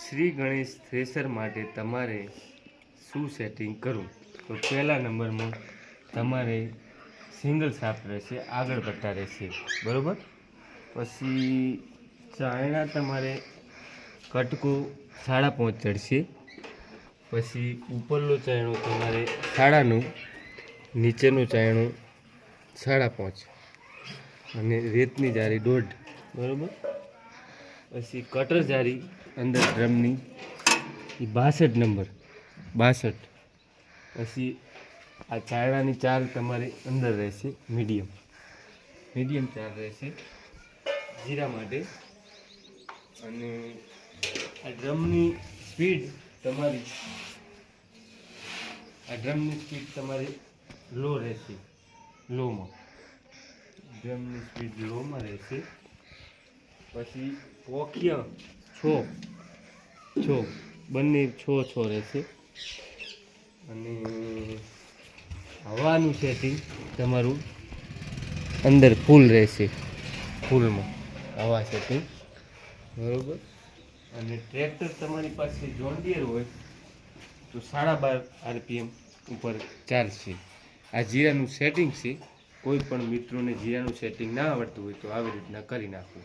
Shri Ganesh thresher માટે તમારે શું સેટિંગ કરવું? તો પહેલા નંબરમાં તમારે સિંગલ શાફ્ટ રહેશે, આગળ પટ્ટા રહેશે, બરાબર. પછી ચાયણા તમારે કટકો 5.5 ચડશે. પછી ઉપરનો ચાયણો તમારે 9.5, નીચેનું ચાયણું 5.5 અને રેતની જારી 1.5, બરાબર. પછી કટર જારી અંદર ડ્રમની એ 62 નંબર 62. પછી આ ચાયણાની ચાર તમારે અંદર રહેશે, મીડિયમ ચાર રહેશે જીરા માટે. અને આ ડ્રમની સ્પીડ તમારી લો રહેશે, ડ્રમની સ્પીડ લોમાં રહેશે. પછી પોખિયા છો બંને છો રહેશે. અને હવાનું સેટિંગ તમારું અંદર ફૂલ રહેશે, ફૂલમાં હવા સેટિંગ, બરાબર. અને ટ્રેક્ટર તમારી પાસે જોન ડિયર હોય તો 12.5 RPM ઉપર ચાલશે. આ જીરાનું સેટિંગ છે. કોઈ પણ મિત્રોને જીરાનું સેટિંગ ના આવડતું હોય તો આવી રીતના કરી નાખવું.